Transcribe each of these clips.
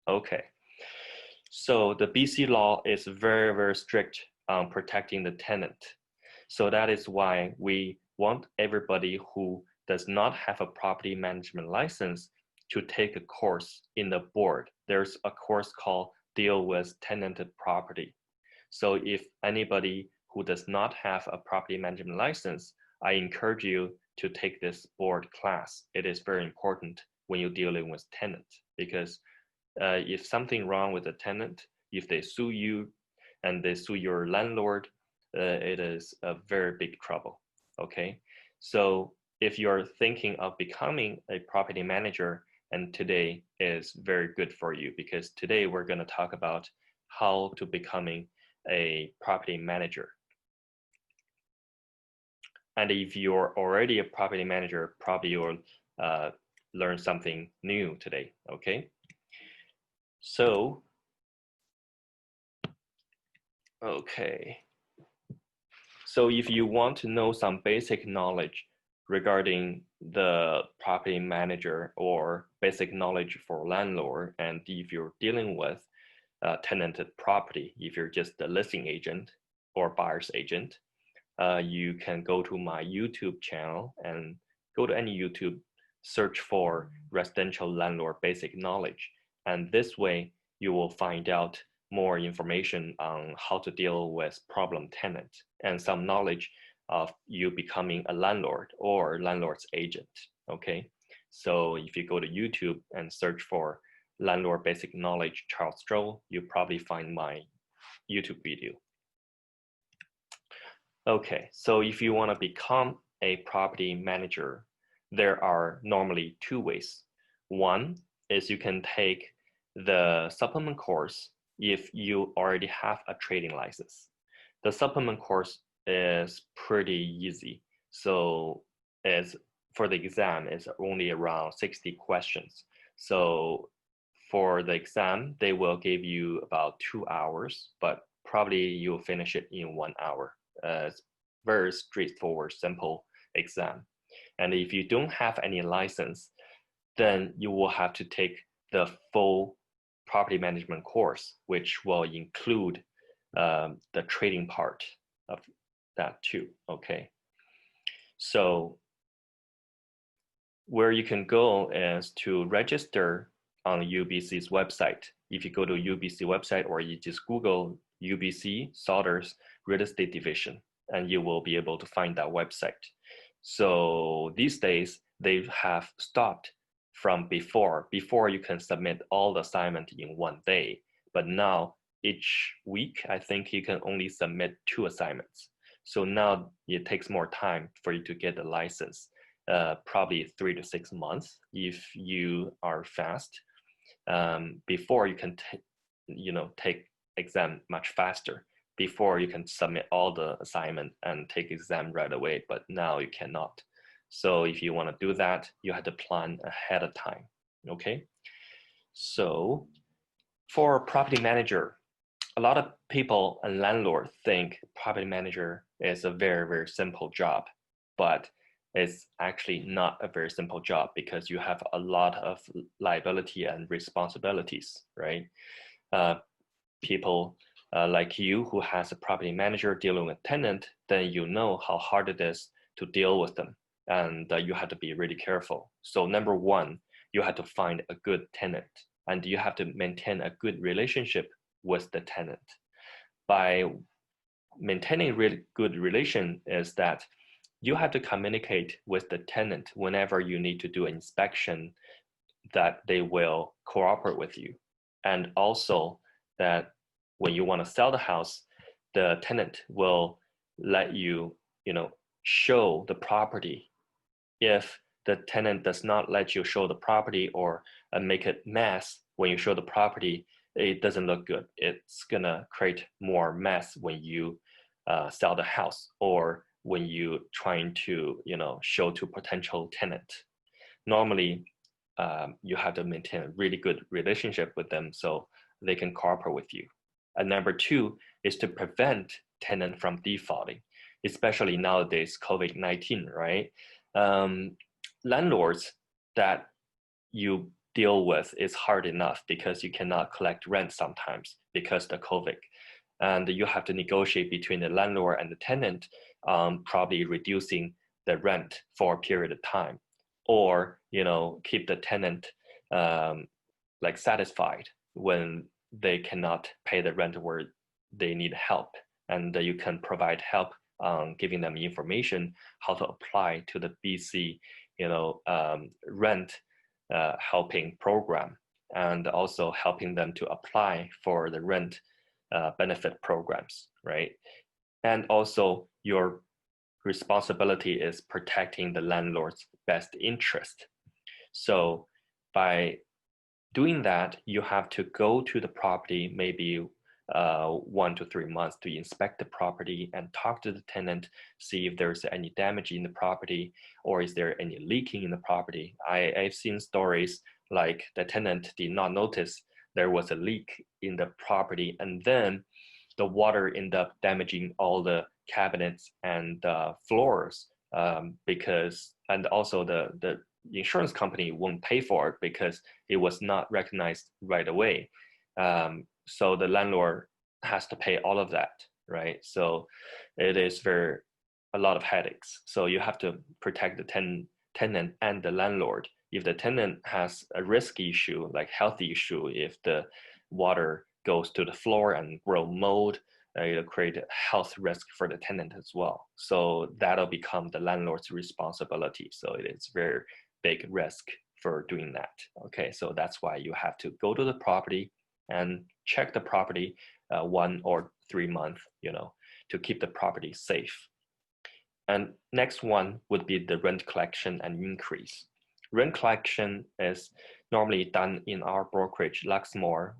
Okay. So the BC law is very, very strict on protecting the tenant. So that is why we want everybody who does not have a property management license to take a course in the board. There's a course called Deal with Tenanted Property. So if anybody who does not have a property management license, I encourage you to take this board class. It is very important when you're dealing with tenants, because if something wrong with the tenant, if they sue you and they sue your landlord, it is a very big trouble. Okay, so if you're thinking of becoming a property manager, and today is very good for you, because today we're going to talk about how to becoming a property manager. And if you're already a property manager, probably you'll learn something new today. Okay, so okay. So if you want to know some basic knowledge regarding the property manager or basic knowledge for landlord, and if you're dealing with tenanted property, if you're just a listing agent or buyer's agent, you can go to my YouTube channel and go to any YouTube, search for residential landlord basic knowledge. And this way you will find out more information on how to deal with problem tenants and some knowledge of you becoming a landlord or landlord's agent. Okay, so if you go to YouTube and search for landlord basic knowledge Charles Zhou, you probably find my YouTube video. Okay, so if you want to become a property manager, there are normally two ways. One is you can take the supplement course if you already have a trading license. The supplement course is pretty easy. So for the exam, it's only around 60 questions. So for the exam, they will give you about 2 hours, but probably you'll finish it in 1 hour. It's very straightforward, simple exam. And if you don't have any license, then you will have to take the full property management course, which will include the trading part of that too. Okay, so where you can go is to register on UBC's website. If you go to UBC website, or you just Google UBC Sauder's Real Estate Division, and you will be able to find that website. So these days they have stopped from before you can submit all the assignment in 1 day, but now each week I think you can only submit 2 assignments. So now it takes more time for you to get the license, probably 3 to 6 months if you are fast. Before you can take exam much faster. Before you can submit all the assignment and take exam right away, but now you cannot. So if you want to do that, you have to plan ahead of time. Okay, so for a property manager, a lot of people and landlords think property manager is a very, very simple job, but it's actually not a very simple job, because you have a lot of liability and responsibilities, right? People like you who has a property manager dealing with tenant, then you know how hard it is to deal with them, and you have to be really careful. So number one, you have to find a good tenant, and you have to maintain a good relationship with the tenant. By maintaining a really good relation is that you have to communicate with the tenant whenever you need to do an inspection, that they will cooperate with you. And also that when you want to sell the house, the tenant will let you, show the property. If the tenant does not let you show the property, or make it mess when you show the property, it doesn't look good. It's gonna create more mess when you sell the house, or when you trying to show to potential tenant. Normally, you have to maintain a really good relationship with them so they can cooperate with you. And number two is to prevent tenant from defaulting, especially nowadays, COVID-19, right? Landlords that you deal with is hard enough because you cannot collect rent sometimes because the COVID. And you have to negotiate between the landlord and the tenant, probably reducing the rent for a period of time, or keep the tenant like satisfied when they cannot pay the rent where they need help, and you can provide help, giving them information how to apply to the BC rent helping program, and also helping them to apply for the rent benefit programs, right? And also your responsibility is protecting the landlord's best interest. So by doing that, you have to go to the property maybe 1 to 3 months to inspect the property and talk to the tenant, see if there's any damage in the property or is there any leaking in the property. I've seen stories like the tenant did not notice there was a leak in the property, and then the water ended up damaging all the cabinets and floors, and also the insurance company won't pay for it because it was not recognized right away. So the landlord has to pay all of that, right? So it is a lot of headaches. So you have to protect the tenant and the landlord. If the tenant has a risk issue, like health issue, if the water goes to the floor and grow mold, it'll create a health risk for the tenant as well. So that'll become the landlord's responsibility. So it is very big risk for doing that. Okay, so that's why you have to go to the property and check the property 1 or 3 months, to keep the property safe. And next one would be the rent collection and increase. Rent collection is normally done in our brokerage, Luxmore.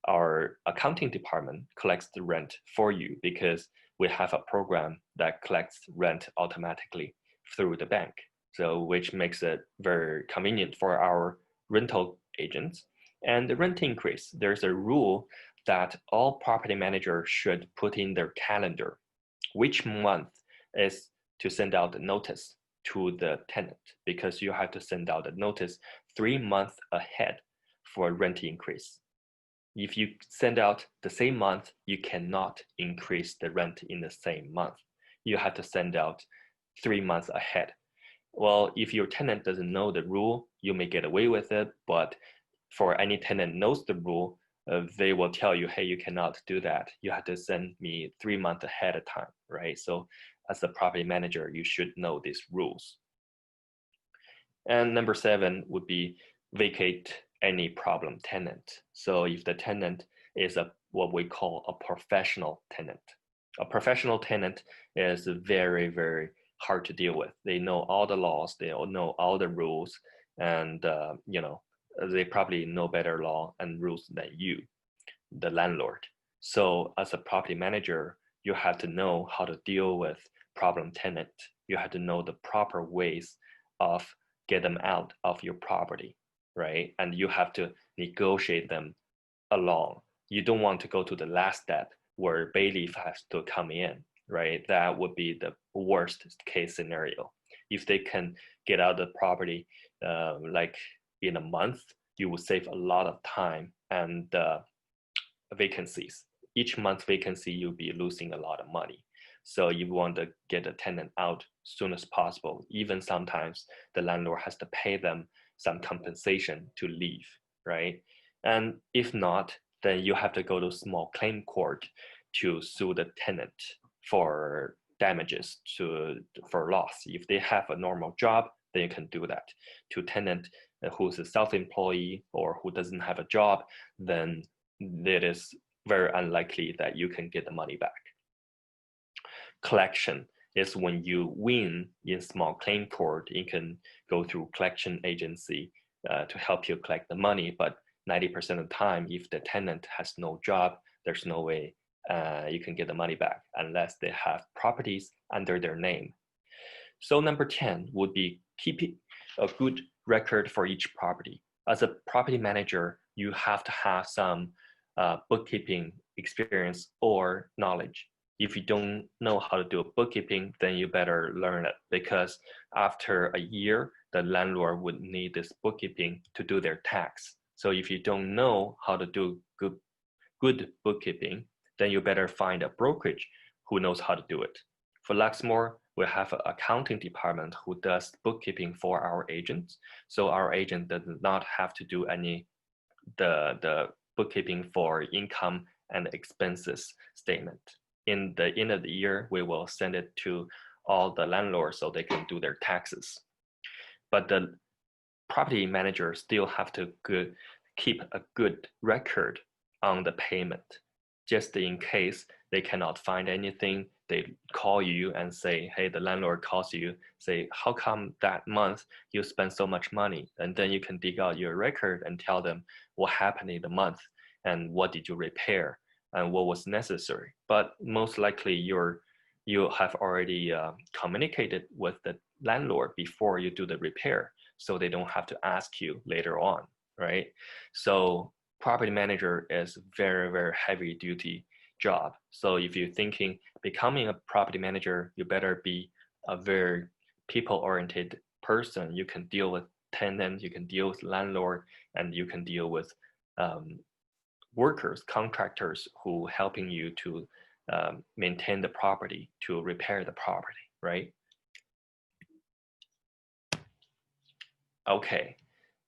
Our accounting department collects the rent for you because we have a program that collects rent automatically through the bank. So which makes it very convenient for our rental agents. And the rent increase, there's a rule that all property managers should put in their calendar which month is to send out the notice to the tenant, because you have to send out a notice 3 months ahead for a rent increase. If you send out the same month, you cannot increase the rent in the same month. You have to send out 3 months ahead. Well, if your tenant doesn't know the rule, you may get away with it, but for any tenant knows the rule, they will tell you, hey, you cannot do that. You have to send me 3 months ahead of time, right? So as a property manager, you should know these rules. And number 7 would be vacate any problem tenant. So if the tenant is what we call a professional tenant. A professional tenant is very, very hard to deal with. They know all the laws, they know all the rules, and they probably know better law and rules than you, the landlord. So as a property manager, you have to know how to deal with problem tenant. You have to know the proper ways of get them out of your property, right? And you have to negotiate them along. You don't want to go to the last step where bailiff has to come in, right? That would be the worst case scenario. If they can get out of the property like in a month, you will save a lot of time and vacancies. Each month vacancy, you'll be losing a lot of money. So you want to get a tenant out as soon as possible. Even sometimes the landlord has to pay them some compensation to leave, right? And if not, then you have to go to small claim court to sue the tenant for damages for loss. If they have a normal job, then you can do that. To tenant who's a self-employee or who doesn't have a job, then it is very unlikely that you can get the money back. Collection is when you win in small claim court, you can go through collection agency to help you collect the money. But 90% of the time, if the tenant has no job, there's no way you can get the money back unless they have properties under their name. So number 10 would be keeping a good record for each property. As a property manager, you have to have some bookkeeping experience or knowledge. If you don't know how to do bookkeeping, then you better learn it, because after a year, the landlord would need this bookkeeping to do their tax. So if you don't know how to do good bookkeeping, then you better find a brokerage who knows how to do it. For Luxmore, we have an accounting department who does bookkeeping for our agents. So our agent does not have to do any the bookkeeping for income and expenses statement. In the end of the year, we will send it to all the landlords so they can do their taxes. But the property manager still have to keep a good record on the payment, just in case they cannot find anything. They call you and say, hey, the landlord calls you, say, how come that month you spent so much money? And then you can dig out your record and tell them what happened in the month and what did you repair and what was necessary. But most likely you have already communicated with the landlord before you do the repair, so they don't have to ask you later on, right? So property manager is very, very heavy duty job. So if you're thinking becoming a property manager, you better be a very people-oriented person. You can deal with tenants, you can deal with landlord, and you can deal with workers, contractors who helping you to maintain the property, to repair the property, right? Okay,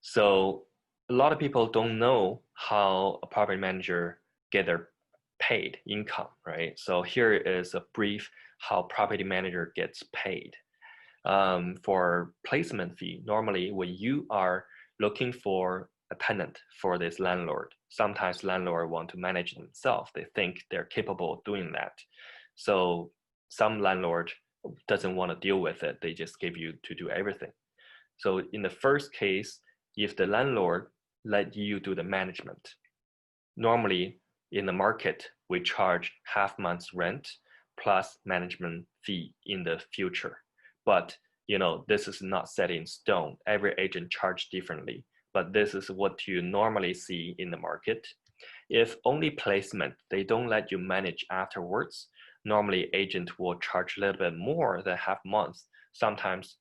so a lot of people don't know how a property manager get their paid income, right? So here is a brief how property manager gets paid. For placement fee, normally when you are looking for a tenant for this landlord, sometimes landlord want to manage themselves. They think they're capable of doing that. So some landlord doesn't want to deal with it. They just give you to do everything. So in the first case, if the landlord let you do the management, normally in the market, we charge half month's rent plus management fee in the future. But this is not set in stone. Every agent charge differently, but this is what you normally see in the market. If only placement, they don't let you manage afterwards, normally agent will charge a little bit more than half months, sometimes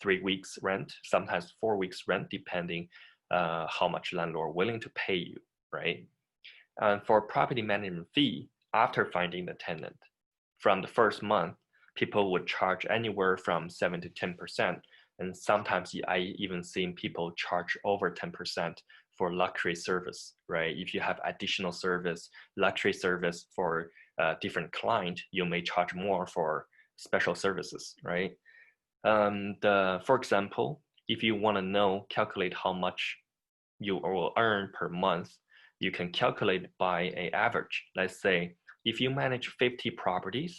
3 weeks rent, sometimes 4 weeks rent, depending how much landlord willing to pay you, right? And for property management fee, after finding the tenant, from the first month, people would charge anywhere from 7 to 10%. And sometimes I even seen people charge over 10% for luxury service, right? If you have additional service, luxury service for a different client, you may charge more for special services, right? For example, if you want to calculate how much you will earn per month, you can calculate by an average. Let's say if you manage 50 properties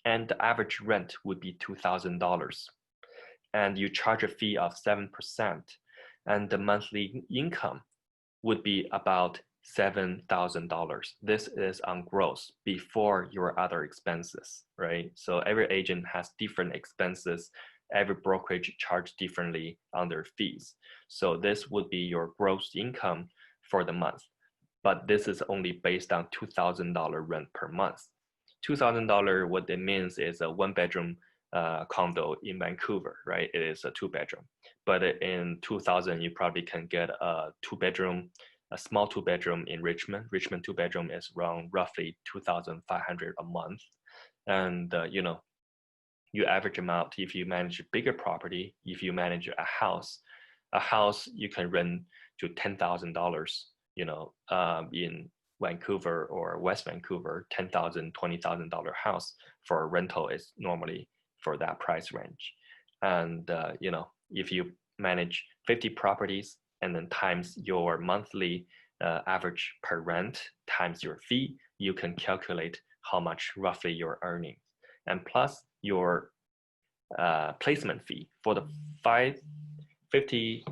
and the average rent would be $2,000 and you charge a fee of 7%, and the monthly income would be about $7,000. This is on gross before your other expenses, right? So every agent has different expenses. Every brokerage charge differently on their fees. So this would be your gross income for the month. But this is only based on $2,000 rent per month. $2,000, what it means is a 1-bedroom condo in Vancouver, right? It is a 2-bedroom. But in 2000, you probably can get a 2-bedroom, a small 2-bedroom in Richmond. Richmond 2-bedroom is around roughly $2,500 a month. And, you average them out. If you manage a bigger property, if you manage a house you can rent to $10,000, in Vancouver or West Vancouver, $10,000, $20,000 house for a rental is normally for that price range. And, if you manage 50 properties and then times your monthly average per rent times your fee, you can calculate how much roughly you're earning. And plus your placement fee for the 50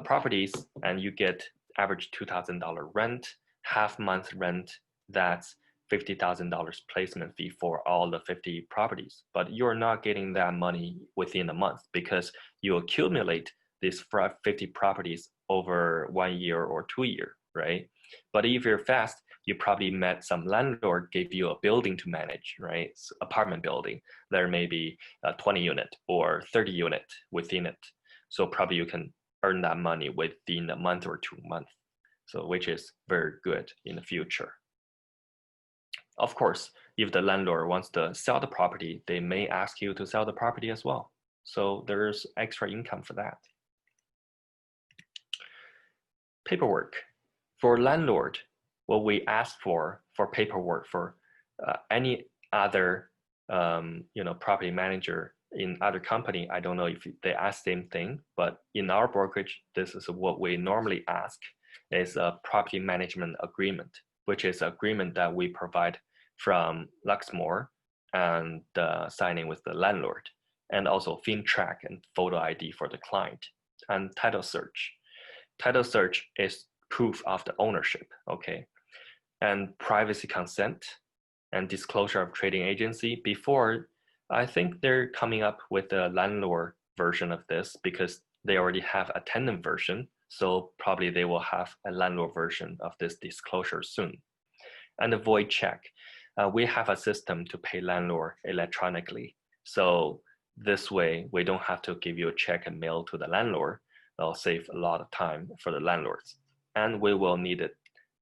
properties, and you get average $2,000 rent, half month rent, that's $50,000 placement fee for all the 50 properties. But you're not getting that money within a month because you accumulate these 50 properties over 1 year or 2 years, right? But if you're fast, you probably met some landlord gave you a building to manage, right? So apartment building. There may be a 20 unit or 30 unit within it. So probably you can earn that money within a month or 2 months. So which is very good in the future. Of course, if the landlord wants to sell the property, they may ask you to sell the property as well. So there's extra income for that. Paperwork. For landlord, what we ask for paperwork for any other property manager in other company, I don't know if they ask same thing, but in our brokerage, this is what we normally ask is a property management agreement, which is an agreement that we provide from Luxembourg and signing with the landlord, and also FINTRAC and photo ID for the client, and title search. Title search is proof of the ownership, okay? And privacy consent and disclosure of trading agency. Before, I think they're coming up with the landlord version of this because they already have a tenant version. So probably they will have a landlord version of this disclosure soon. And the void check. We have a system to pay landlord electronically. So this way, we don't have to give you a check and mail to the landlord. That'll save a lot of time for the landlords. And we will need a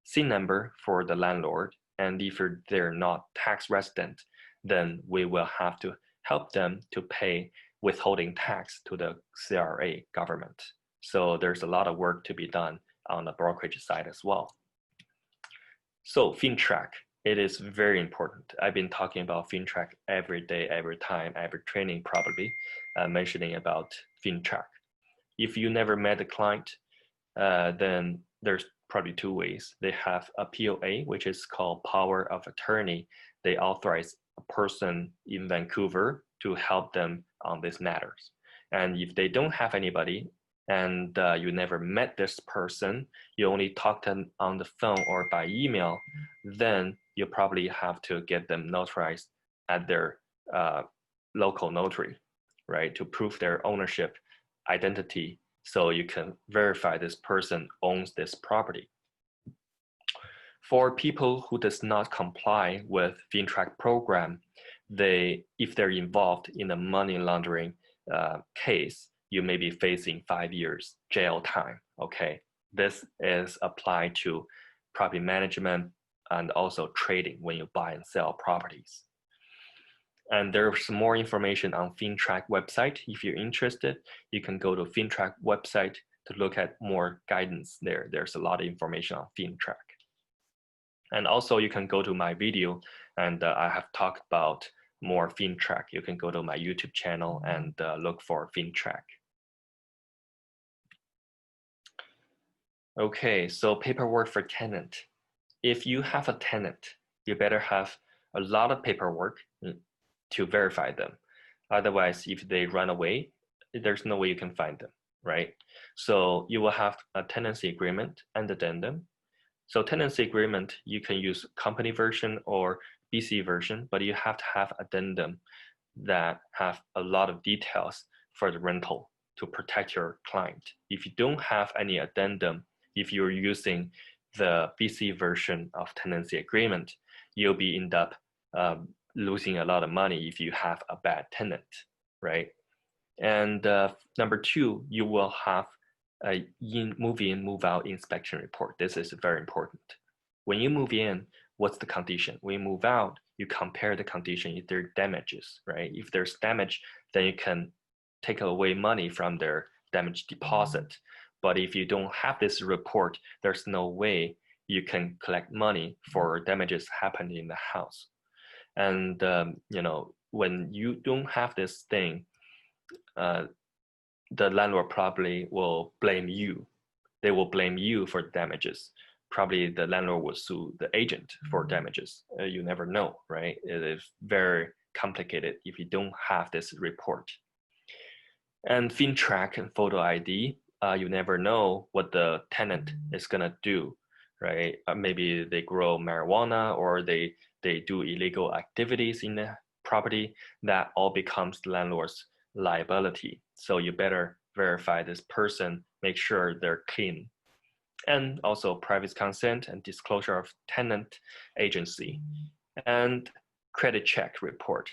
SIN number for the landlord. And if they're not tax resident, then we will have to help them to pay withholding tax to the CRA government. So there's a lot of work to be done on the brokerage side as well. So FINTRAC, it is very important. I've been talking about FINTRAC every day, every time, every training probably, mentioning about FINTRAC. If you never met a client, then there's probably two ways. They have a POA, which is called power of attorney. They authorize a person in Vancouver to help them on these matters. And if they don't have anybody and you never met this person, you only talk to them on the phone or by email, then you probably have to get them notarized at their local notary, right? To prove their ownership identity so you can verify this person owns this property. For people who does not comply with FINTRAC program, if they're involved in a money laundering case, you may be facing 5 years jail time, okay? This is applied to property management and also trading when you buy and sell properties. And there's more information on FINTRAC website. If you're interested, you can go to FINTRAC website to look at more guidance there. There's a lot of information on FINTRAC. And also you can go to my video and I have talked about more FINTRAC. You can go to my YouTube channel and look for FINTRAC. Okay, so paperwork for tenant. If you have a tenant, you better have a lot of paperwork to verify them. Otherwise, if they run away, there's no way you can find them, right? So you will have a tenancy agreement and addendum. So tenancy agreement, you can use company version or BC version, but you have to have addendum that have a lot of details for the rental to protect your client. If you don't have any addendum, if you're using the BC version of tenancy agreement, you'll be end up losing a lot of money if you have a bad tenant, right? And number two, you will have a move in, move out inspection report. This is very important. When you move in, what's the condition? When you move out, you compare the condition if there are damages, right? If there's damage, then you can take away money from their damage deposit. But if you don't have this report, there's no way you can collect money for damages happened in the house. And when you don't have this thing, the landlord probably will blame you. They will blame you for damages. Probably the landlord will sue the agent for damages. You never know, right? It is very complicated if you don't have this report. And FINTRAC and photo ID, you never know what the tenant is gonna do, right? Maybe they grow marijuana or they do illegal activities in the property. That all becomes the landlord's liability. So you better verify this person, make sure they're clean. and also privacy consent and disclosure of tenant agency, and credit check report.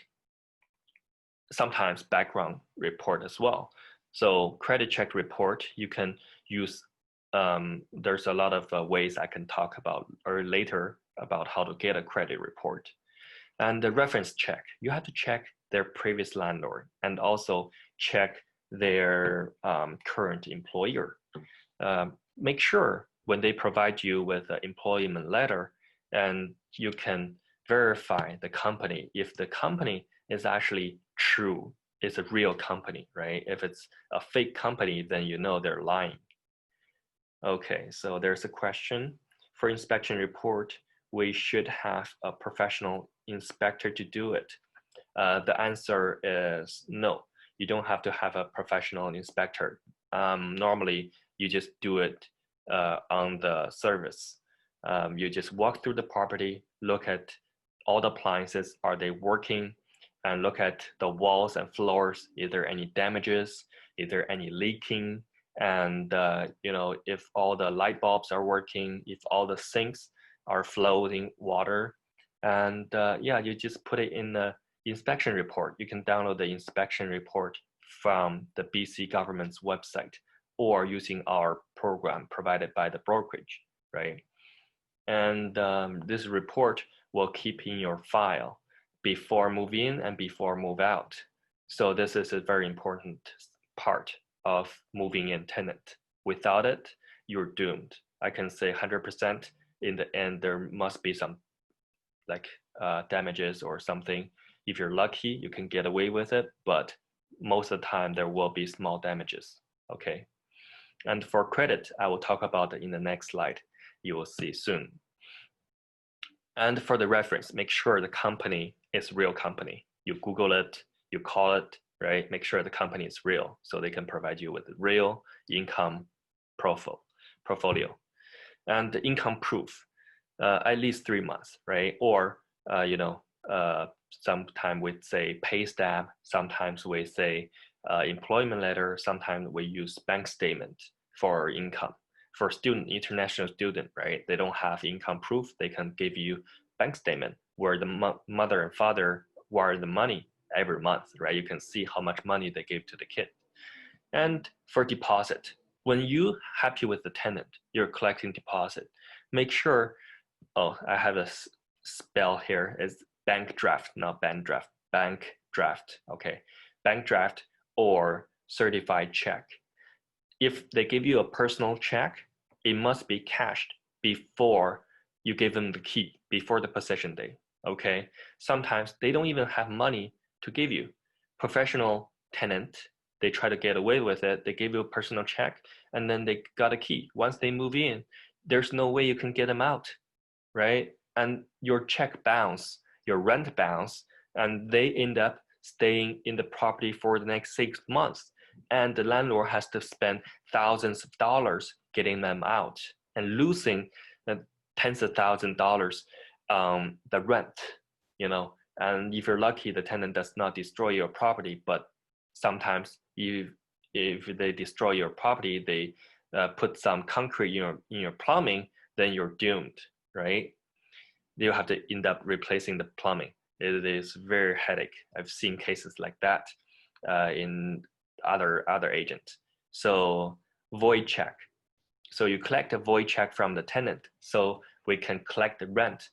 Sometimes background report as well. So credit check report, you can use, there's a lot of ways I can talk about or later about how to get a credit report. And the reference check, you have to check their previous landlord and also check their current employer. Make sure when they provide you with an employment letter, and you can verify the company. If the company is actually true, it's a real company, right? If it's a fake company, then you know they're lying. Okay, so there's a question. For inspection report, we should have a professional inspector to do it. The answer is no. You don't have to have a professional inspector. Normally, you just do it on the service. You just walk through the property, look at all the appliances, are they working, and look at the walls and floors, is there any damages, is there any leaking, and if all the light bulbs are working, if all the sinks are flowing water, and yeah, you just put it in the inspection report. You can download the inspection report from the BC government's website or using our program provided by the brokerage, right? And this report will keep in your file before move in and before move out. So this is a very important part of moving in tenant. Without it, you're doomed. I can say 100% in the end, there must be some like damages or something. If you're lucky, you can get away with it, but most of the time there will be small damages, okay? And for credit, I will talk about it in the next slide. You will see soon. And for the reference, make sure the company is real company. You Google it, you call it, right? Make sure the company is real so they can provide you with real income portfolio. And the income proof, at least 3 months, right? Or, sometimes we say pay stub, sometimes we say employment letter, sometimes we use bank statement for income. For student, international student, right? They don't have income proof. They can give you bank statement where the mother and father wire the money every month, right? You can see how much money they give to the kid. And for deposit, when you happy with the tenant, you're collecting deposit. Make sure, oh, I have a spell here. It's bank draft, not band draft. Bank draft, okay. Bank draft or certified check. If they give you a personal check, it must be cashed before you give them the key, before the possession day, okay? Sometimes they don't even have money to give you. Professional tenant, they try to get away with it. They give you a personal check and then they got a key. Once they move in, there's no way you can get them out, right? And your check bounce, your rent bounce, and they end up staying in the property for the next 6 months. And the landlord has to spend thousands of dollars getting them out and losing tens of thousands of dollars the rent, and if you're lucky, the tenant does not destroy your property, but sometimes if they destroy your property, they put some concrete in your plumbing, then you're doomed, right? You have to end up replacing the plumbing. It is very headache. I've seen cases like that in other agents. So void check. So you collect a void check from the tenant, so we can collect the rent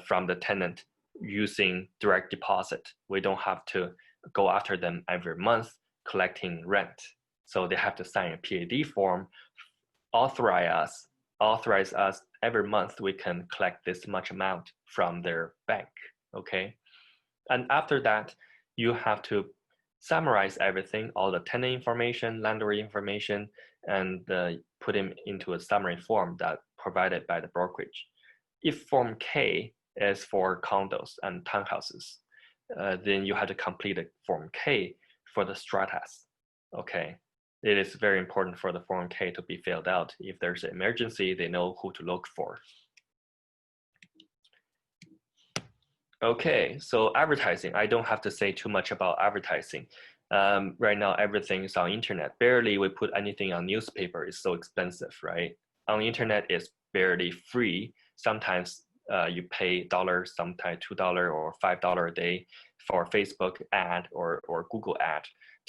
from the tenant using direct deposit. We don't have to go after them every month collecting rent. So they have to sign a PAD form, authorize us every month we can collect this much amount from their bank, okay? And after that, you have to summarize everything, all the tenant information, landlord information, and put them into a summary form that provided by the brokerage. If Form K is for condos and townhouses, then you have to complete a Form K for the stratas, okay? It is very important for the Form K to be filled out. If there's an emergency, they know who to look for. Okay, so advertising, I don't have to say too much about advertising. Right now, everything is on internet. Barely we put anything on newspaper. It's so expensive, right? on the internet is barely free. Sometimes you pay $1, sometimes $2 or $5 a day for Facebook ad or Google ad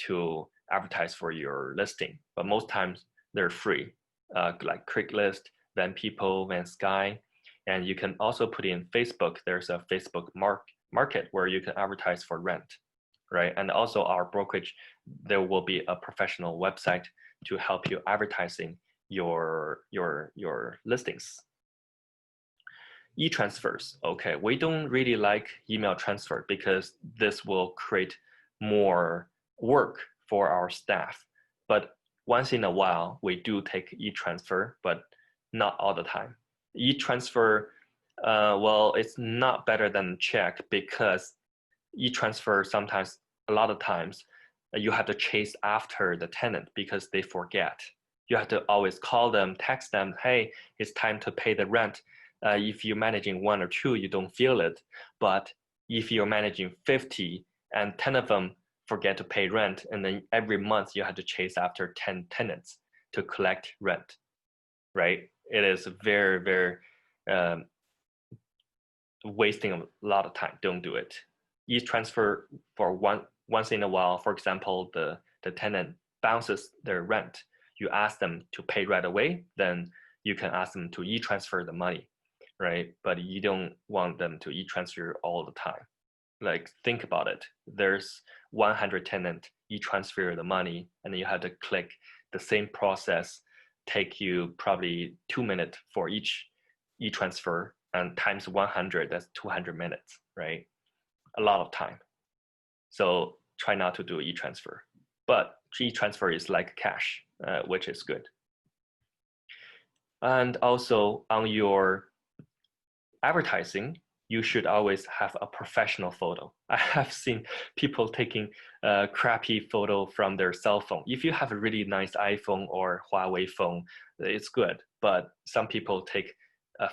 to advertise for your listing. But most times they're free, like Craigslist, Van People, Van Sky. And you can also put in Facebook. There's a Facebook market where you can advertise for rent, right? And also our brokerage, there will be a professional website to help you advertising your listings. E-transfers, okay, we don't really like email transfer because this will create more work for our staff. But once in a while, we do take e-transfer, but not all the time. E-transfer, well, it's not better than check because e-transfer sometimes, a lot of times, you have to chase after the tenant because they forget. You have to always call them, text them, hey, it's time to pay the rent. If you're managing 1 or 2, you don't feel it. But if you're managing 50 and 10 of them forget to pay rent, and then every month you have to chase after 10 tenants to collect rent, right? It is very, very wasting a lot of time. Don't do it. E-transfer for once in a while, for example, the tenant bounces their rent. You ask them to pay right away, then you can ask them to e-transfer the money, right? But you don't want them to e-transfer all the time. Like, think about it. There's 100 tenants, e-transfer the money, and then you have to click the same process, take you probably 2 minutes for each e-transfer, and times 100, that's 200 minutes, right? A lot of time. So try not to do e-transfer. But e-transfer is like cash, which is good. And also on your advertising, you should always have a professional photo. I have seen people taking a crappy photo from their cell phone. If you have a really nice iPhone or Huawei phone, it's good. But some people take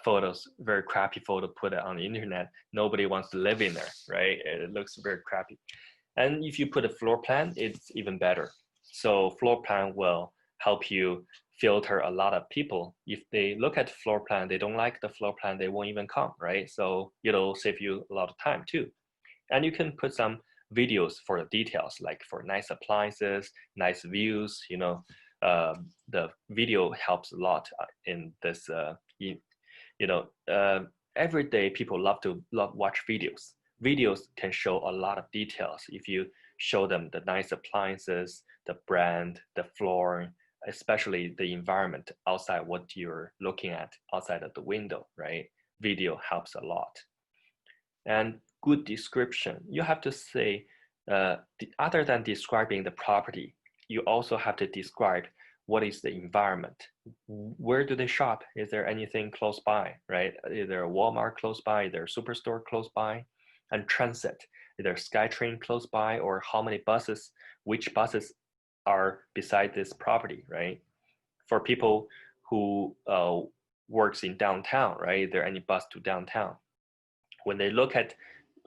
photos, very crappy photo, put it on the internet. Nobody wants to live in there, right? It looks very crappy. And if you put a floor plan, it's even better. So floor plan will help you filter a lot of people. If they look at the floor plan, they don't like the floor plan, they won't even come, right? So it'll save you a lot of time too. And you can put some videos for the details, like for nice appliances, nice views, you know, the video helps a lot in this, every day people love watch videos. Videos can show a lot of details. If you show them the nice appliances, the brand, the floor, especially the environment outside, what you're looking at outside of the window, right? Video helps a lot. And good description. You have to say, other than describing the property, you also have to describe what is the environment. Where do they shop? Is there anything close by, right? Is there a Walmart close by? Is there a superstore close by? And transit. Is there SkyTrain close by, or how many buses, which buses are beside this property, right? For people who works in downtown, right? Is there any bus to downtown? When they look at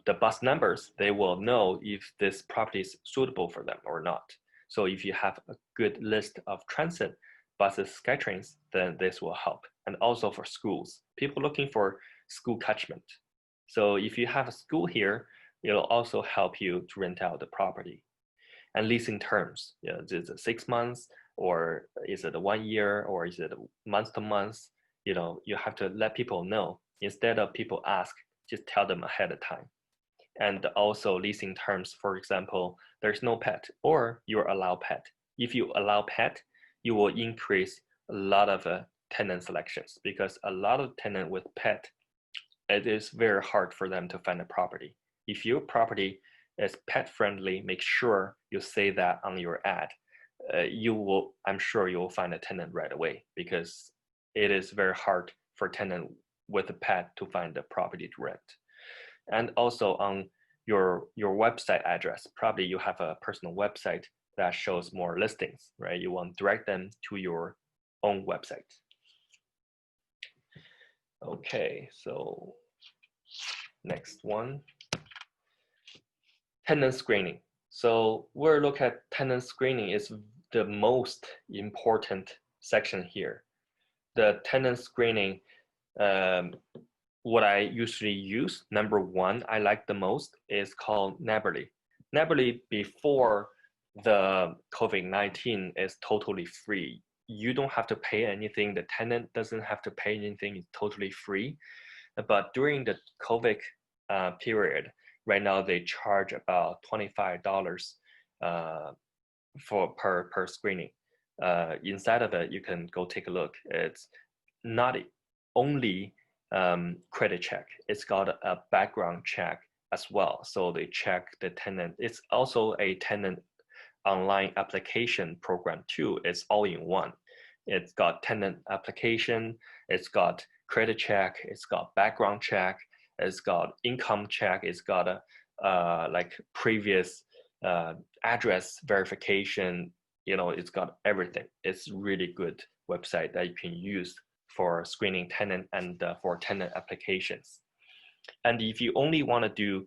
the bus numbers, they will know if this property is suitable for them or not. So if you have a good list of transit buses, SkyTrains, then this will help. And also for schools, people looking for school catchment. So if you have a school here, it'll also help you to rent out the property. And leasing terms, is it 6 months, or is it 1 year, or is it month to month? You have to let people know. Instead of people ask, just tell them ahead of time. And also leasing terms, for example, there's no pet, or you're allowed pet. If you allow pet, you will increase a lot of tenant selections, because a lot of tenant with pet, it is very hard for them to find a property. If your property is pet friendly, make sure you say that on your ad. I'm sure you will find a tenant right away, because it is very hard for tenant with a pet to find a property to rent. And also on your website address, probably you have a personal website that shows more listings, right? You want to direct them to your own website. Okay, so next one, tenant screening. So we'll look at tenant screening is the most important section here. the tenant screening, what I usually use, number one, I like the most is called Neighborly. Neighborly before the COVID-19 is totally free. You don't have to pay anything. The tenant doesn't have to pay anything. It's totally free. But during the COVID period, right now they charge about $25 per screening. Inside of it, you can go take a look. It's not only credit check, it's got a background check as well. So they check the tenant. It's also a tenant online application program too. It's all in one. It's got tenant application, it's got credit check, it's got background check, it's got income check, it's got a like previous address verification. It's got everything. It's really good website that you can use for screening tenant and for tenant applications. And if you only want to do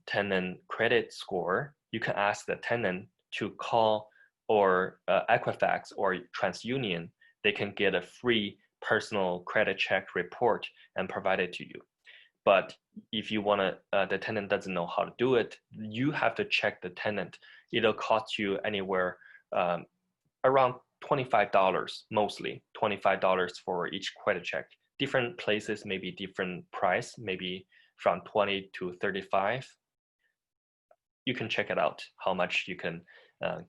tenant credit score, you can ask the tenant to call or Equifax or TransUnion. They can get a free personal credit check report and provide it to you. But if you want to, the tenant doesn't know how to do it, you have to check the tenant. It'll cost you anywhere around $25, mostly $25 for each credit check. Different places may be different price, maybe from 20 to 35. You can check it out, how much you can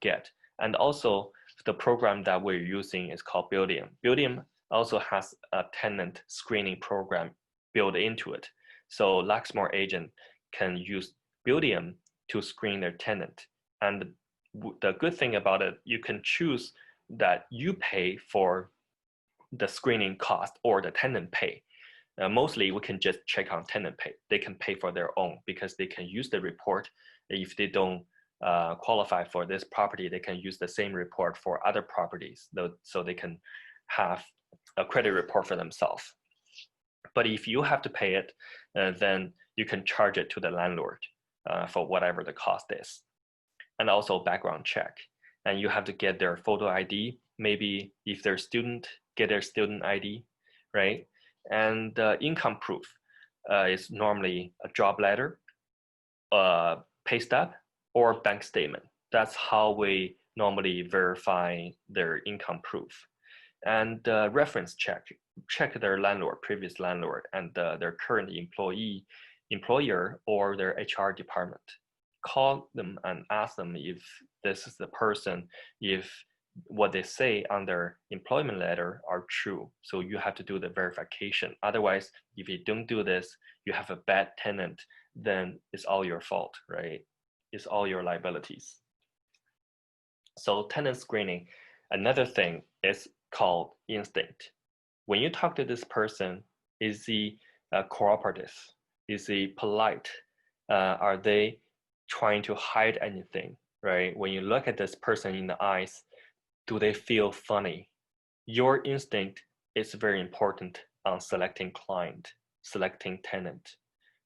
get. And also the program that we're using is called Buildium. Buildium also has a tenant screening program built into it. So Luxmore agent can use Buildium to screen their tenant. And the good thing about it, you can choose that you pay for the screening cost or the tenant pay. Mostly we can just check on tenant pay. They can pay for their own because they can use the report. If they don't qualify for this property, they can use the same report for other properties, so they can have a credit report for themselves. But if you have to pay it, then you can charge it to the landlord for whatever the cost is. And also background check. And you have to get their photo ID. Maybe if they're student, get their student ID, right? And income proof is normally a job letter, pay stub, or bank statement. That's how we normally verify their income proof. And reference check their landlord, previous landlord, and their current employer, or their HR department. Call them and ask them if this is the person, if what they say on their employment letter are true. So you have to do the verification. Otherwise, if you don't do this, you have a bad tenant, then it's all your fault, right? It's all your liabilities. So tenant screening, another thing is called instinct. When you talk to this person, is he cooperative? Is he polite? Are they trying to hide anything, right? When you look at this person in the eyes, do they feel funny? Your instinct is very important on selecting client, selecting tenant,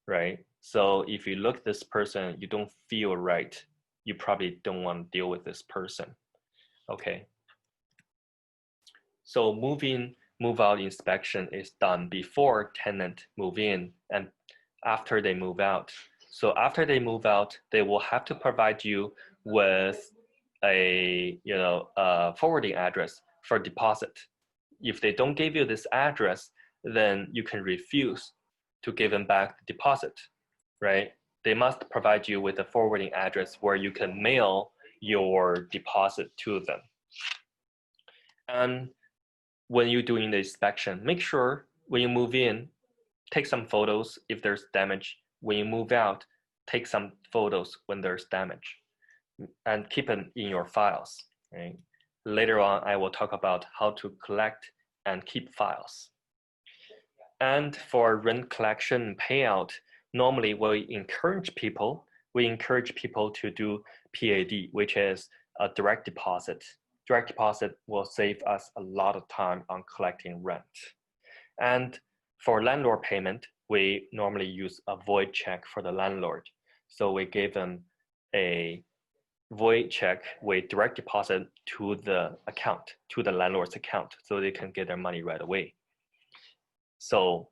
right? So if you look at this person, you don't feel right, you probably don't want to deal with this person, okay? So move out inspection is done before tenant move in and after they move out. So after they move out, they will have to provide you with a forwarding address for deposit. If they don't give you this address, then you can refuse to give them back the deposit, right? They must provide you with a forwarding address where you can mail your deposit to them. And when you're doing the inspection, make sure when you move in, take some photos if there's damage. When you move out, take some photos when there's damage and keep them in your files, right? Later on, I will talk about how to collect and keep files. And for rent collection and payout, normally we encourage people to do PAD, which is a direct deposit. Direct deposit will save us a lot of time on collecting rent. And for landlord payment, we normally use a void check for the landlord. So we give them a void check with direct deposit to the account, to the landlord's account, so they can get their money right away. So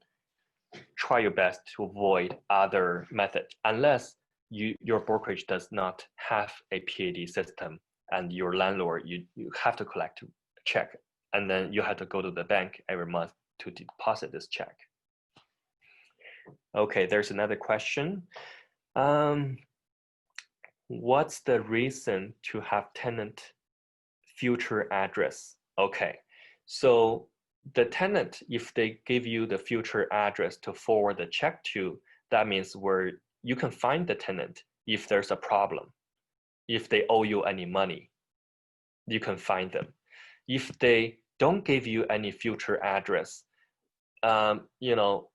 try your best to avoid other methods, unless your brokerage does not have a PAD system, and your landlord, you have to collect a check, and then you have to go to the bank every month to deposit this check. Okay, there's another question. What's the reason to have tenant future address? Okay, so the tenant, if they give you the future address to forward the check to, that means where you can find the tenant if there's a problem. If they owe you any money, you can find them. If they don't give you any future address, you know,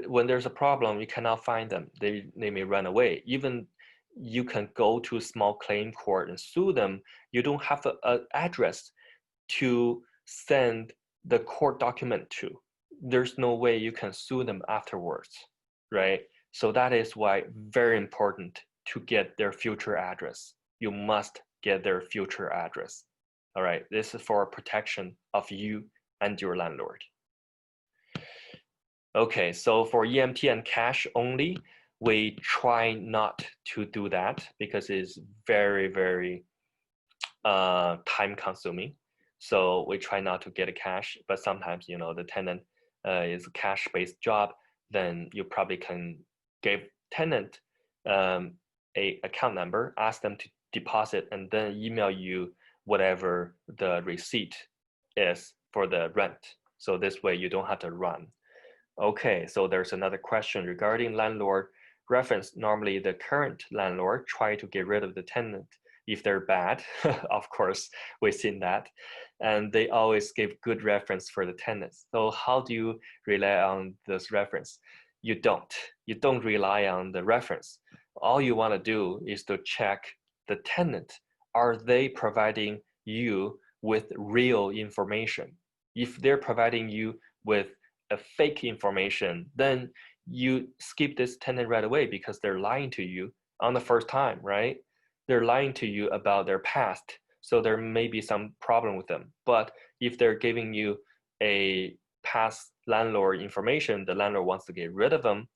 when there's a problem, you cannot find them. They may run away. Even you can go to a small claim court and sue them. You don't have an address to send the court document to. There's no way you can sue them afterwards, right? So that is why very important to get their future address. You must get their future address. All right, this is for protection of you and your landlord. Okay, so for EMT and cash only, we try not to do that because it's very, very time consuming. So we try not to get a cash, but sometimes, you know, the tenant is a cash-based job, then you probably can give tenant a account number, ask them to deposit, and then email you whatever the receipt is for the rent. So this way you don't have to run. Okay, so there's another question regarding landlord reference. Normally the current landlord try to get rid of the tenant if they're bad. Of course, we've seen that. And they always give good reference for the tenants. So how do you rely on this reference? You don't rely on the reference. All you want to do is to check the tenant. Are they providing you with real information? If they're providing you with a fake information, then you skip this tenant right away because they're lying to you on the first time, right? They're lying to you about their past, so there may be some problem with them. But if they're giving you a past landlord information, the landlord wants to get rid of them,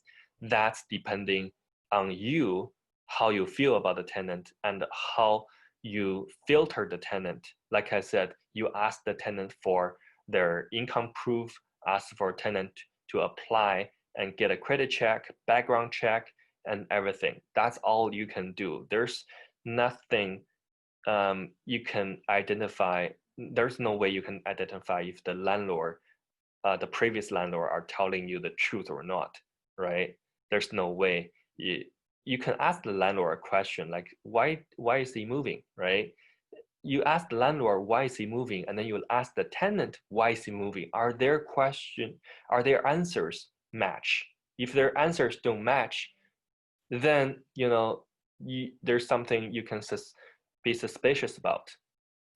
that's depending on you, how you feel about the tenant and how you filter the tenant. Like I said, you ask the tenant for their income proof, ask for tenant to apply and get a credit check, background check, and everything. That's all you can do. There's nothing you can identify. There's no way you can identify if the landlord, the previous landlord, are telling you the truth or not, right? There's no way. You can ask the landlord a question like, why is he moving, right? You ask the landlord why is he moving, and then you will ask the tenant why is he moving. Are their answers match? If their answers don't match, then there's something you can be suspicious about.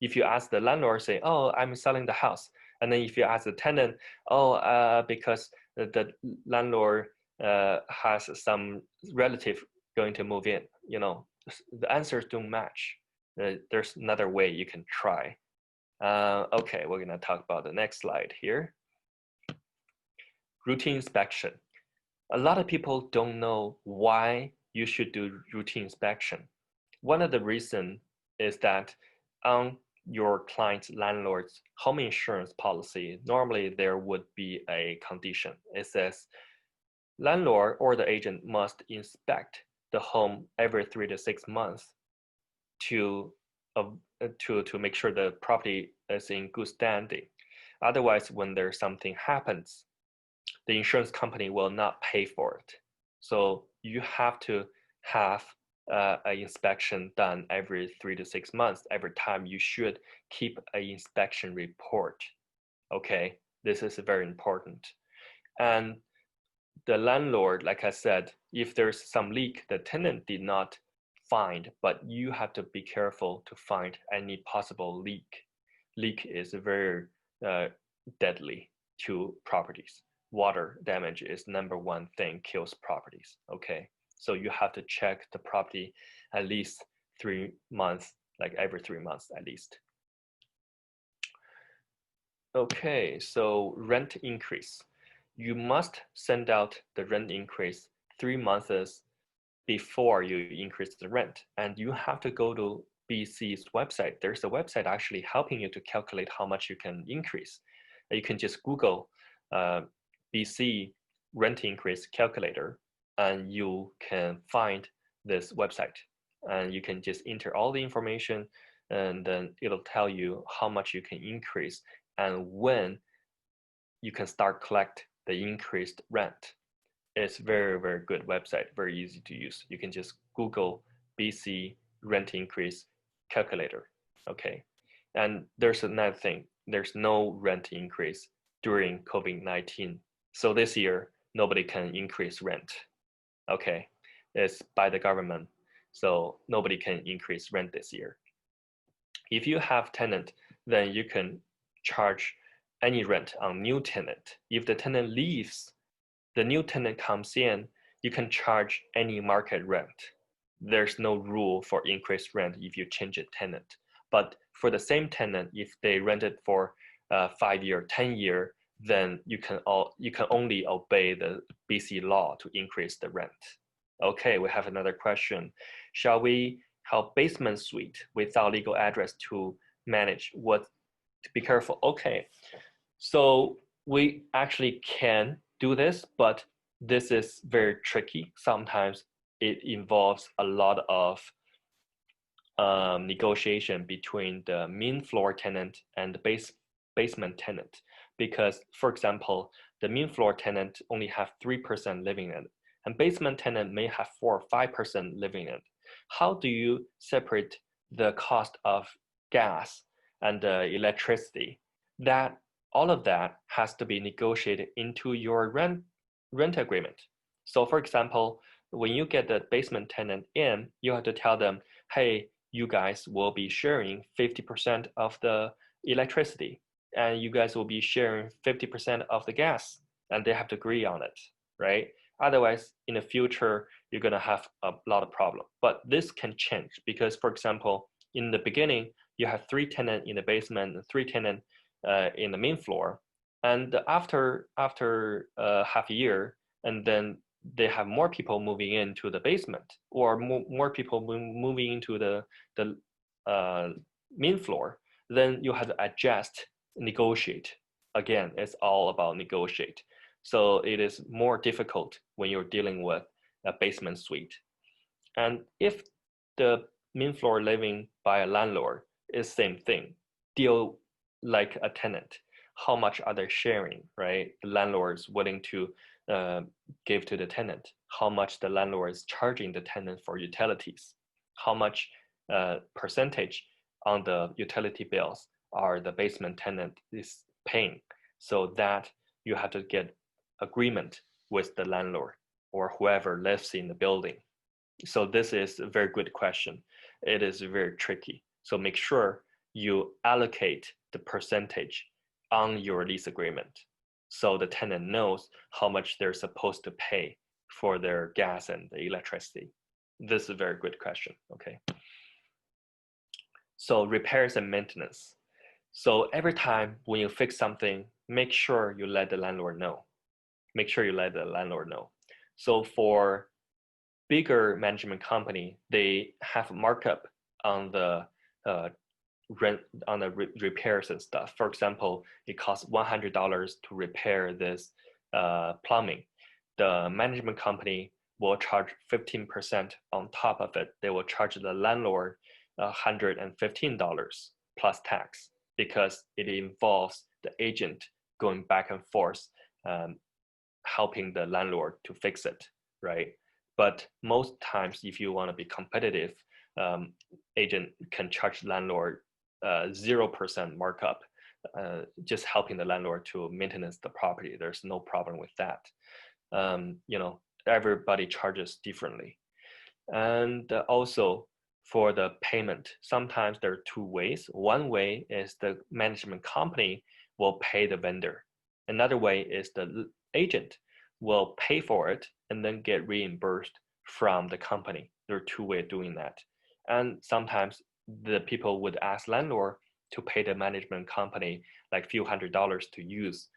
If you ask the landlord, say, "Oh, I'm selling the house," and then if you ask the tenant, "Oh, because the landlord has some relative going to move in," the answers don't match. There's another way you can try. Okay, we're gonna talk about the next slide here. Routine inspection. A lot of people don't know why you should do routine inspection. One of the reasons is that on your client's landlord's home insurance policy, normally there would be a condition. It says, landlord or the agent must inspect the home every 3 to 6 months to make sure the property is in good standing. Otherwise, when there's something happens, the insurance company will not pay for it. So you have to have an inspection done every 3 to 6 months. Every time you should keep an inspection report. Okay, this is very important. And the landlord, like I said, if there's some leak, the tenant did not find, but you have to be careful to find any possible leak. Leak is very deadly to properties. Water damage is #1 thing kills properties. Okay, so you have to check the property at least 3 months, like every 3 months at least. Okay, so rent increase. You must send out the rent increase 3 months before you increase the rent. And you have to go to BC's website. There's a website actually helping you to calculate how much you can increase. You can just Google BC rent increase calculator, and you can find this website. And you can just enter all the information, and then it'll tell you how much you can increase and when you can start collect the increased rent. It's very, very good website, very easy to use. You can just Google BC rent increase calculator, okay? And there's another thing, there's no rent increase during COVID-19. So this year, nobody can increase rent, okay? It's by the government, so nobody can increase rent this year. If you have tenant, then you can charge any rent on new tenant. If the tenant leaves, the new tenant comes in, you can charge any market rent. There's no rule for increased rent if you change a tenant. But for the same tenant, if they rented for 5 year, 10 year, then you can only obey the BC law to increase the rent. Okay, we have another question. Shall we help basement suite without legal address to manage? What to be careful? Okay, so we actually can do this, but this is very tricky. Sometimes it involves a lot of negotiation between the main floor tenant and the basement tenant. Because, for example, the main floor tenant only have 3% living in it, and basement tenant may have 4 or 5% living in it. How do you separate the cost of gas and electricity? That all of that has to be negotiated into your rent agreement. So for example, when you get the basement tenant in, you have to tell them, hey, you guys will be sharing 50% of the electricity, and you guys will be sharing 50% of the gas, and they have to agree on it, right? Otherwise, in the future, you're gonna have a lot of problems. But this can change because, for example, in the beginning, you have 3 tenants in the basement and 3 tenants in the main floor, and after half a year, and then they have more people moving into the basement, or more people moving into the main floor, then you have to adjust, negotiate. Again, it's all about negotiate. So it is more difficult when you're dealing with a basement suite. And if the main floor living by a landlord is same thing, deal like a tenant. How much are they sharing, right? The landlord is willing to give to the tenant. How much the landlord is charging the tenant for utilities. How much percentage on the utility bills are the basement tenant is paying. So that you have to get agreement with the landlord or whoever lives in the building. So this is a very good question. It is very tricky. So make sure you allocate the percentage on your lease agreement so the tenant knows how much they're supposed to pay for their gas and the electricity. This is a very good question, okay? So repairs and maintenance. So every time when you fix something, make sure you let the landlord know. Make sure you let the landlord know. So for bigger management company, they have markup on the rent on the repairs and stuff. For example, it costs $100 to repair this plumbing. The management company will charge 15% on top of it. They will charge the landlord $115 plus tax because it involves the agent going back and forth, helping the landlord to fix it, right? But most times, if you want to be competitive, agent can charge landlord 0% markup, just helping the landlord to maintenance the property. There's no problem with that. You know, everybody charges differently. And also for the payment, sometimes there are 2 ways. One way is the management company will pay the vendor. Another way is the agent will pay for it and then get reimbursed from the company. There are 2 ways of doing that. And sometimes the people would ask landlord to pay the management company like few $100s to use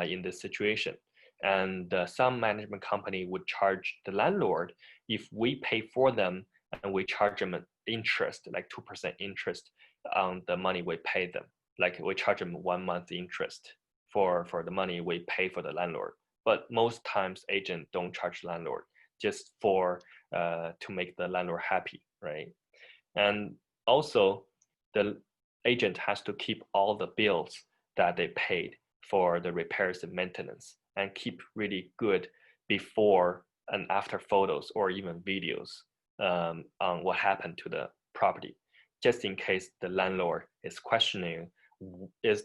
in this situation. And some management company would charge the landlord if we pay for them and we charge them an interest, like 2% interest on the money we pay them. Like we charge them 1 month interest for the money we pay for the landlord. But most times agent don't charge landlord just for to make the landlord happy, right? And also the agent has to keep all the bills that they paid for the repairs and maintenance and keep really good before and after photos or even videos on what happened to the property, just in case the landlord is questioning,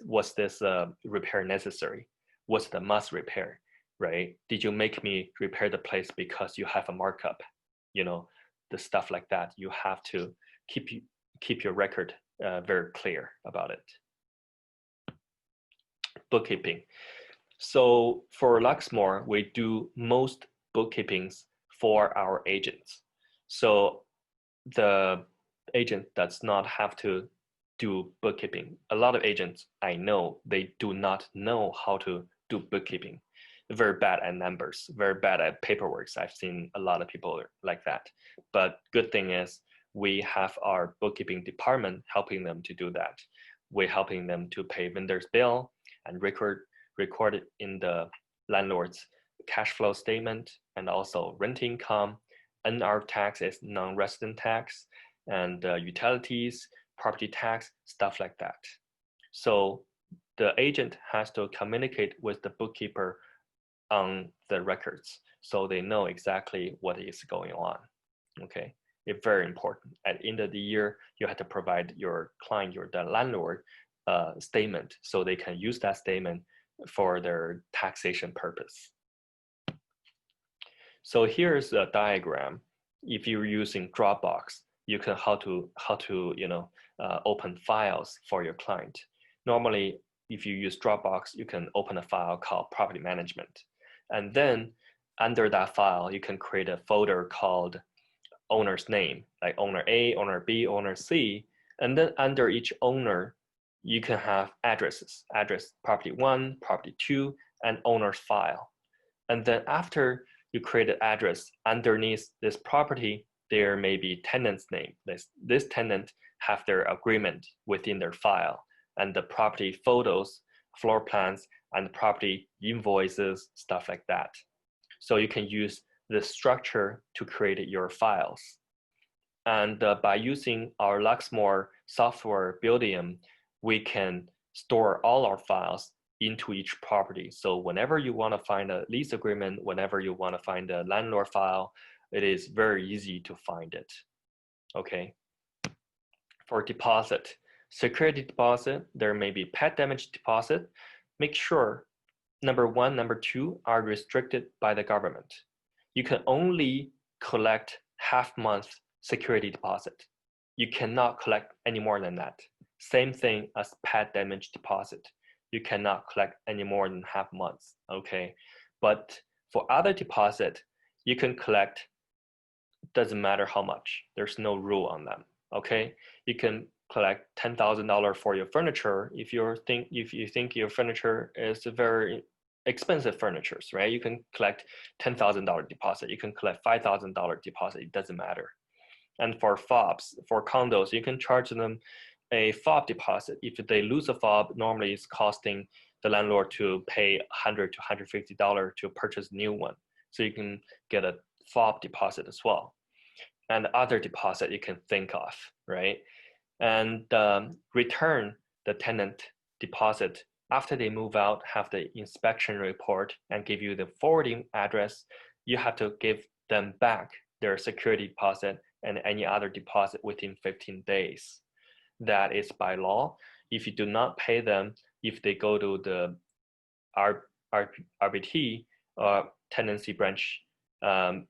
was this repair necessary? Was the must repair, right? Did you make me repair the place because you have a markup? You know, the stuff like that. You have to keep your record very clear about it. Bookkeeping. So for Luxmore, we do most bookkeepings for our agents. So the agent does not have to do bookkeeping. A lot of agents I know, they do not know how to do bookkeeping. Very bad at numbers, very bad at paperwork. I've seen a lot of people like that. But good thing is we have our bookkeeping department helping them to do that. We're helping them to pay vendors bill and record it in the landlord's cash flow statement, and also rent income. NR tax is non-resident tax, and utilities, property tax, stuff like that. So the agent has to communicate with the bookkeeper on the records so they know exactly what is going on. Okay, it's very important. At the end of the year, you have to provide your client, the landlord, statement so they can use that statement for their taxation purpose. So here's a diagram. If you're using Dropbox, you can how to open files for your client. Normally, if you use Dropbox, you can open a file called property management. And then under that file, you can create a folder called owner's name, like owner A, owner B, owner C. And then under each owner, you can have addresses, address property 1, property 2, and owner's file. And then after you create an address underneath this property, there may be tenant's name. This tenant have their agreement within their file, and the property photos, floor plans, and property invoices, stuff like that. So you can use this structure to create your files. And by using our Luxmore software Buildium, we can store all our files into each property. So whenever you want to find a lease agreement, whenever you want to find a landlord file, it is very easy to find it. Okay. For deposit, security deposit, there may be pet damage deposit. Make sure number 1, number 2 are restricted by the government. You can only collect half-month security deposit. You cannot collect any more than that. Same thing as pet damage deposit. You cannot collect any more than half months, okay? But for other deposit, you can collect, doesn't matter how much. There's no rule on them, okay? You can collect $10,000 for your furniture if you think your furniture is very expensive furniture, right? You can collect $10,000 deposit. You can collect $5,000 deposit. It doesn't matter. And for FOBs, for condos, you can charge them a FOB deposit. If they lose a FOB, normally it's costing the landlord to pay $100 to $150 to purchase a new one. So you can get a FOB deposit as well. And other deposit you can think of, right? And return the tenant deposit after they move out, have the inspection report and give you the forwarding address. You have to give them back their security deposit and any other deposit within 15 days. That is by law. If you do not pay them, if they go to the RBT, tenancy branch,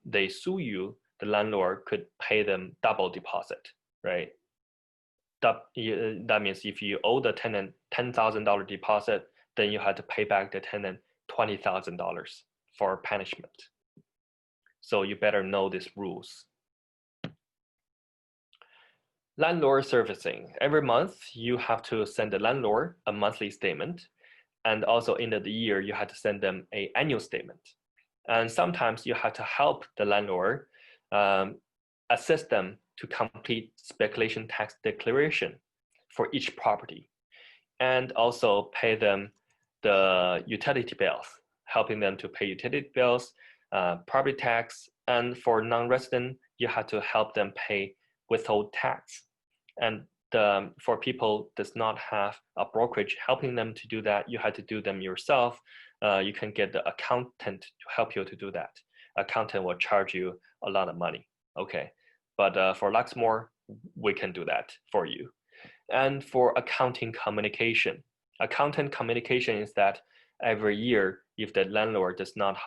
they sue you, the landlord could pay them double deposit, right? That means if you owe the tenant $10,000 deposit, then you have to pay back the tenant $20,000 for punishment. So you better know these rules. Landlord servicing. Every month, you have to send the landlord a monthly statement. And also end of the year, you have to send them an annual statement. And sometimes you have to help the landlord, assist them to complete speculation tax declaration for each property, and also pay them the utility bills, helping them to pay utility bills, property tax, and for non-resident, you have to help them pay withhold tax. And for people does not have a brokerage helping them to do that, you have to do them yourself. You can get the accountant to help you to do that. Accountant will charge you a lot of money. Okay, but for Luxembourg, we can do that for you. And for accounting communication is that every year, if the landlord does not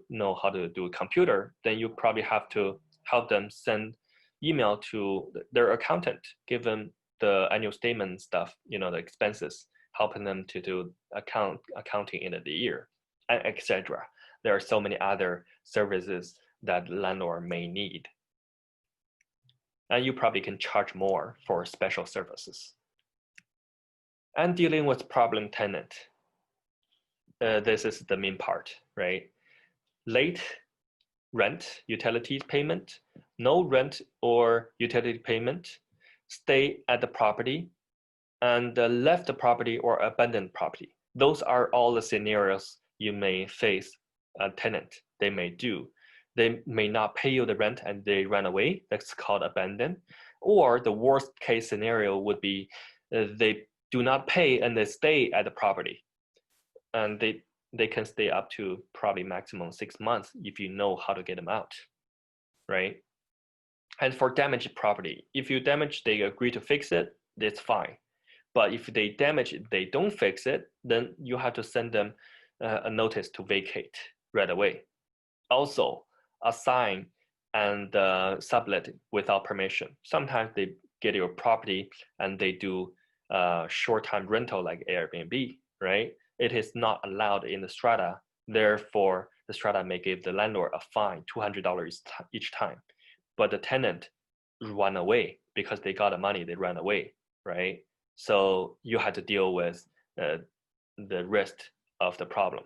know how to do a computer, then you probably have to help them send email to their accountant, give them the annual statement stuff, the expenses, helping them to do accounting in the year, and etc. There are so many other services that landlord may need. And you probably can charge more for special services. And dealing with problem tenant. This is the main part, right? Late rent, utilities payment, no rent or utility payment, stay at the property, and left the property or abandoned property. Those are all the scenarios you may face a tenant. They may do. They may not pay you the rent and they run away. That's called abandon. Or the worst case scenario would be they do not pay and they stay at the property. And they can stay up to probably maximum 6 months if you know how to get them out, right? And for damaged property, if you damage, they agree to fix it, that's fine. But if they damage it, they don't fix it, then you have to send them a notice to vacate right away. Also, assign and sublet without permission. Sometimes they get your property and they do short-time rental like Airbnb, right? It is not allowed in the strata. Therefore, the strata may give the landlord a fine, $200 each time. But the tenant run away because they got the money, they ran away, right? So you have to deal with the risk of the problem.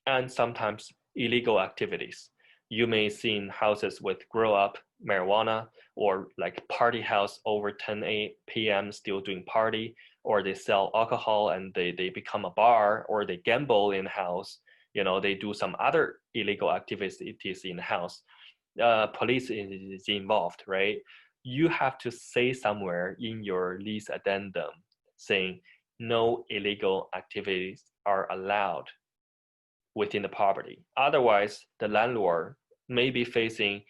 And sometimes illegal activities. You may see houses with grow up marijuana or like party house over 10 p.m. still doing party, or they sell alcohol and they become a bar, or they gamble in house. They do some other illegal activities in the house. Police is involved, right? You have to say somewhere in your lease addendum saying no illegal activities are allowed within the property. Otherwise, the landlord may be facing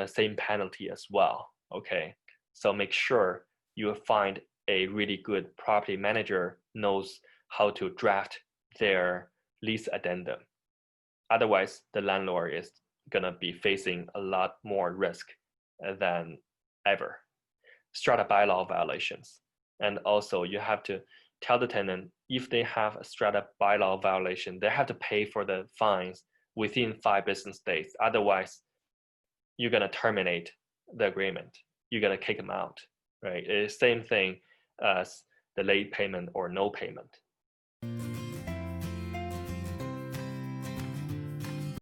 same penalty as well. Okay, so make sure you find a really good property manager knows how to draft their lease addendum. Otherwise, the landlord is gonna be facing a lot more risk than ever. Strata bylaw violations. And also you have to tell the tenant if they have a strata bylaw violation, they have to pay for the fines within 5 business days. Otherwise, you're gonna terminate the agreement. You're gonna kick them out, right? It's the same thing as the late payment or no payment.